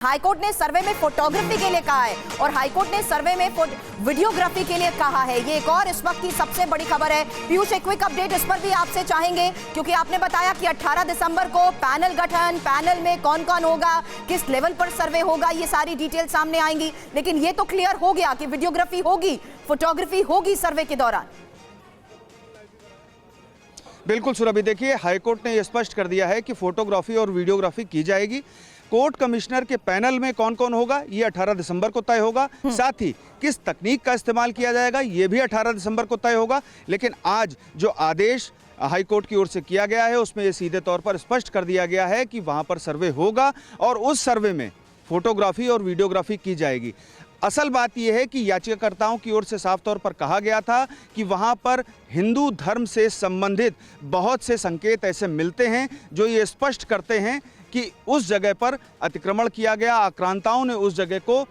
High court ने सर्वे में photography के लिए कहा है और हाईकोर्ट ने सर्वे में वीडियोग्राफी के लिए कहा है। ये एक और इस वक्त की सबसे बड़ी खबर है। पीयूष, एक क्विक अपडेट इस पर भी आपसे चाहेंगे, क्योंकि आपने बताया कि 18 दिसंबर को पैनल गठन, पैनल में कौन कौन होगा, किस लेवल पर सर्वे होगा, ये सारी डिटेल सामने आएंगी। लेकिन ये तो क्लियर हो गया कि वीडियोग्राफी होगी, फोटोग्राफी होगी सर्वे के दौरान। बिल्कुल सुरभि, देखिए हाईकोर्ट ने यह स्पष्ट कर दिया है कि फोटोग्राफी और वीडियोग्राफी की जाएगी। कोर्ट कमिश्नर के पैनल में कौन कौन होगा ये 18 दिसंबर को तय होगा। साथ ही किस तकनीक का इस्तेमाल किया जाएगा ये भी 18 दिसंबर को तय होगा। लेकिन आज जो आदेश हाईकोर्ट की ओर से किया गया है उसमें ये सीधे तौर पर स्पष्ट कर दिया गया है कि वहां पर सर्वे होगा और उस सर्वे में फोटोग्राफी और वीडियोग्राफी की जाएगी। असल बात यह है कि याचिकाकर्ताओं की ओर से साफ तौर पर कहा गया था कि वहां पर हिंदू धर्म से संबंधित बहुत से संकेत ऐसे मिलते हैं जो ये स्पष्ट करते हैं कि उस जगह पर अतिक्रमण किया गया, आक्रांताओं ने उस जगह को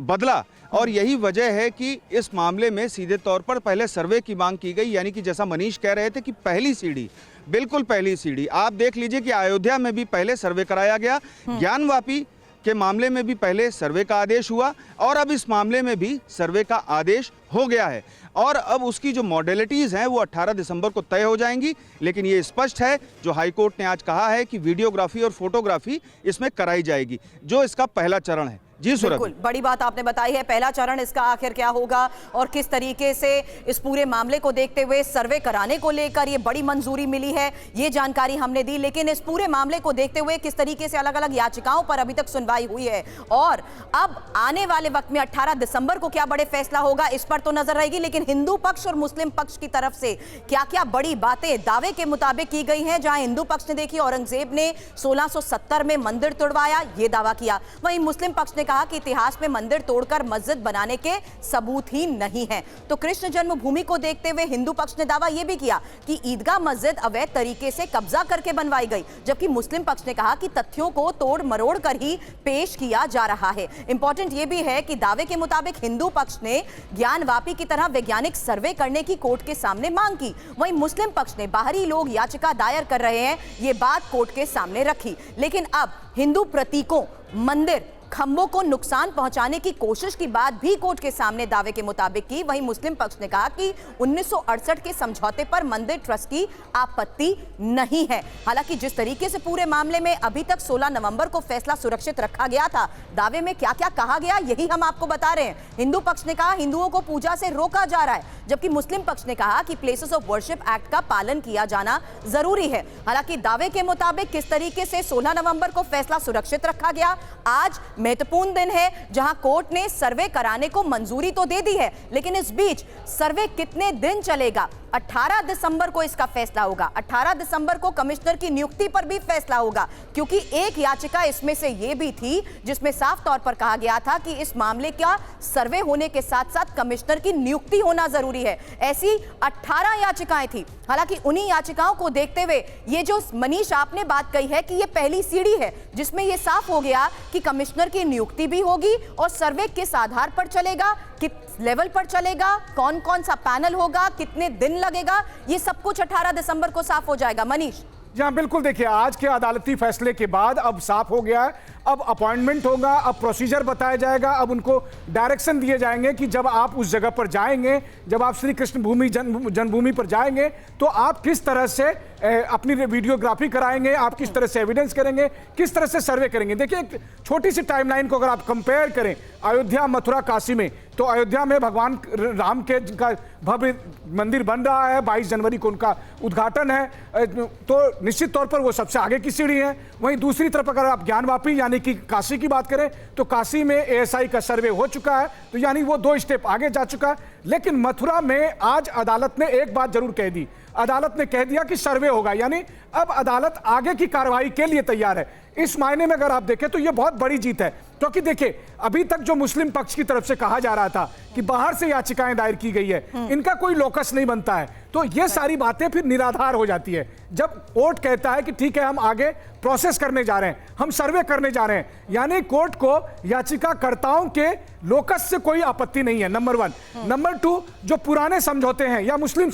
बदला। और यही वजह है कि इस मामले में सीधे तौर पर पहले सर्वे की मांग की गई, यानी कि जैसा मनीष कह रहे थे कि पहली सीढ़ी, बिल्कुल पहली सीढ़ी। आप देख लीजिए कि अयोध्या में भी पहले सर्वे कराया गया, ज्ञानवापी के मामले में भी पहले सर्वे का आदेश हुआ और अब इस मामले में भी सर्वे का आदेश हो गया है। और अब उसकी जो मॉडलिटीज़ हैं वो 18 दिसंबर को तय हो जाएंगी। लेकिन ये स्पष्ट है, जो हाईकोर्ट ने आज कहा है कि वीडियोग्राफी और फोटोग्राफी इसमें कराई जाएगी, जो इसका पहला चरण है। जी बिल्कुल, बड़ी बात आपने बताई है। पहला चरण इसका आखिर क्या होगा और किस तरीके से इस पूरे मामले को देखते हुए सर्वे कराने को लेकर ये बड़ी मंजूरी मिली है, ये जानकारी हमने दी। लेकिन इस पूरे मामले को देखते हुए किस तरीके से अलग अलग याचिकाओं पर अभी तक सुनवाई हुई है और अब आने वाले वक्त में 18 दिसंबर को क्या बड़े फैसला होगा इस पर तो नजर रहेगी। लेकिन हिंदू पक्ष और मुस्लिम पक्ष की तरफ से क्या क्या बड़ी बातें दावे के मुताबिक की गई हैं। जहां हिंदू पक्ष ने देखी औरंगजेब ने 1670 में मंदिर तोड़वाया, ये दावा किया, वहीं मुस्लिम पक्ष ने कहा कि इतिहास में मंदिर तोड़कर मस्जिद बनाने के सबूत ही नहीं है। तो कृष्ण जन्मभूमि को देखते हुए हिंदू पक्ष ने दावा यह भी किया कि ईदगाह मस्जिद अवैध तरीके से कब्जा करके बनवाई गई, जबकि मुस्लिम पक्ष ने कहा कि तथ्यों को तोड़ मरोड़ कर ही पेश किया जा रहा है। इंपॉर्टेंट यह भी है कि दावे के मुताबिक हिंदू पक्ष ने ज्ञानवापी की तरह वैज्ञानिक सर्वे करने की कोर्ट के सामने मांग की, वहीं मुस्लिम पक्ष ने बाहरी लोग याचिका दायर कर रहे हैं ये बात कोर्ट के सामने रखी। लेकिन अब हिंदू प्रतीकों, मंदिर, खंभों को नुकसान पहुंचाने की कोशिश की बात भी कोर्ट के सामने दावे के मुताबिक की। वहीं मुस्लिम पक्ष ने कहा कि 1968 के समझौते पर मंदिर ट्रस्ट की आपत्ति नहीं है। हालांकि जिस तरीके से पूरे मामले में अभी तक 16 नवंबर को फैसला सुरक्षित रखा गया था, दावे में क्या क्या कहा गया यही हम आपको बता रहे हैं। हिंदू पक्ष ने कहा हिंदुओं को पूजा से रोका जा रहा है, जबकि मुस्लिम पक्ष ने कहा कि प्लेसेस ऑफ वर्शिप एक्ट का पालन किया जाना जरूरी है। हालांकि दावे के मुताबिक किस तरीके से 16 नवंबर को फैसला सुरक्षित रखा गया, आज महत्वपूर्ण दिन है जहां कोर्ट ने सर्वे कराने को मंजूरी तो दे दी है। लेकिन इस बीच सर्वे कितने दिन चलेगा, 18 दिसंबर को इसका फैसला होगा। 18 दिसंबर को कमिश्नर की नियुक्ति पर भी फैसला होगा, क्योंकि एक याचिका इसमें से यह भी थी जिसमें साफ तौर पर कहा गया था कि इस मामले का सर्वे होने के साथ साथ कमिश्नर की नियुक्ति होना जरूरी है। ऐसी 18 याचिकाएं थी। हालांकि उन्हीं याचिकाओं को देखते हुए ये जो मनीष आपने बात कही है कि ये पहली सीढ़ी है, जिसमें यह साफ हो गया कि कमिश्नर की नियुक्ति भी होगी और सर्वे किस आधार पर चलेगा, किस लेवल पर चलेगा, कौन कौन सा पैनल होगा, कितने दिन लगेगा, ये सब कुछ 18 दिसंबर को साफ हो जाएगा। मनीष जी हाँ, बिल्कुल। देखिए, आज के अदालती फैसले के बाद अब साफ हो गया है, अब अपॉइंटमेंट होगा, अब प्रोसीजर बताया जाएगा, अब उनको डायरेक्शन दिए जाएंगे कि जब आप उस जगह पर जाएंगे, जब आप श्री कृष्ण भूमि जन्मभूमि पर जाएंगे तो आप किस तरह से अपनी वीडियोग्राफी कराएंगे, आप किस तरह से एविडेंस करेंगे, किस तरह से सर्वे करेंगे। देखिए, एक छोटी सी टाइमलाइन को अगर आप कंपेयर करें अयोध्या, मथुरा, काशी में, तो अयोध्या में भगवान राम के का भव्य मंदिर बन रहा है, 22 जनवरी को उनका उद्घाटन है, तो निश्चित तौर पर वो सबसे आगे की सीढ़ी है। वहीं दूसरी तरफ अगर आप ज्ञानवापी यानी कि काशी की बात करें तो काशी में एएसआई का सर्वे हो चुका है, तो यानी वो 2 स्टेप आगे जा चुका है। लेकिन मथुरा में आज अदालत ने एक बात जरूर कह दी, अदालत ने कह दिया कि सर्वे होगा, यानी अब अदालत आगे की कार्रवाई के लिए तैयार है। इस मायने में अगर आप देखें तो यह बहुत बड़ी जीत है, क्योंकि देखिए अभी तक जो मुस्लिम पक्ष की तरफ से कहा जा रहा था कि बाहर से याचिकाएं दायर की गई है, इनका कोई लोकस नहीं बनता है, तो ये सारी बातें फिर निराधार हो जाती है। जब कोर्ट कहता है कि ठीक है हम आगे प्रोसेस करने जा रहे हैं, हम सर्वे करने जा रहे हैं, यानी कोर्ट को याचिकाकर्ताओं के लोकस से कोई आपत्ति नहीं है, नंबर 1। नंबर 2, जो पुराने समझौते हैं या मुस्लिम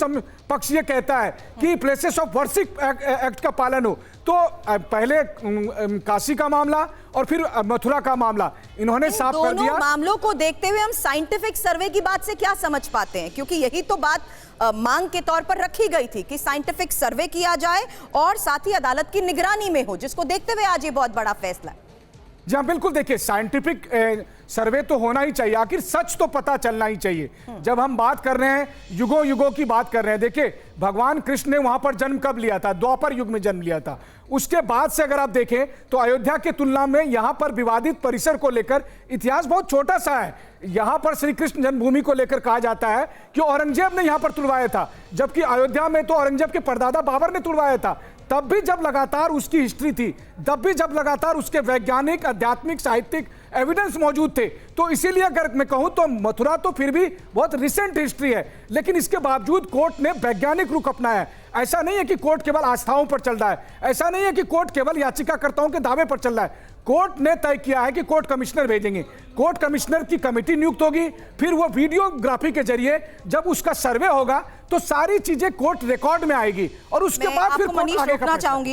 पक्ष ये कहता है कि प्लेसेस ऑफ वर्शिप एक्ट का पालन हो, तो पहले काशी का मामला और फिर मथुरा का मामला इन्होंने साफ कर दोनों दिया। मामलों को देखते हुए हम साइंटिफिक सर्वे की बात से क्या समझ पाते हैं, क्योंकि यही तो बात मांग के तौर पर रखी गई थी कि साइंटिफिक सर्वे किया जाए और साथ ही अदालत की निगरानी में हो, जिसको देखते हुए आज ये बहुत बड़ा फैसला है। जी हाँ, बिल्कुल। देखिए, साइंटिफिक सर्वे तो होना ही चाहिए, आखिर सच तो पता चलना ही चाहिए। जब हम बात कर रहे हैं, युगों युगों की बात कर रहे हैं, देखिए भगवान कृष्ण ने वहां पर जन्म कब लिया था? द्वापर युग में जन्म लिया था। उसके बाद से अगर आप देखें तो अयोध्या की तुलना में यहां पर विवादित परिसर को लेकर इतिहास बहुत छोटा सा है। यहां पर श्री कृष्ण जन्मभूमि को लेकर कहा जाता है कि औरंगजेब ने यहां पर तुड़वाया था, जबकि अयोध्या में तो औरंगजेब के परदादा बाबर ने तुड़वाया था। तब भी जब लगातार उसकी हिस्ट्री थी, तब भी जब लगातार उसके वैज्ञानिक, आध्यात्मिक, साहित्यिक एविडेंस मौजूद थे, तो इसीलिए अगर मैं कहूं तो मथुरा तो फिर भी बहुत रिसेंट हिस्ट्री है, लेकिन इसके बावजूद कोर्ट ने वैज्ञानिक रुख अपनाया है। ऐसा नहीं है कि कोर्ट केवल आस्थाओं पर चल रहा है, ऐसा नहीं है कि कोर्ट केवल याचिकाकर्ताओं के दावे पर चल रहा है। कोर्ट ने तय किया है कि कोर्ट कमिश्नर भेजेंगे, कोर्ट कमिश्नर की कमेटी नियुक्त होगी, फिर वो वीडियोग्राफी के जरिए जब उसका सर्वे होगा तो सारी चीजें कोर्ट रिकॉर्ड में आएगी और उसके बाद फिर कोर्ट आगे का फैसला। चाहूंगी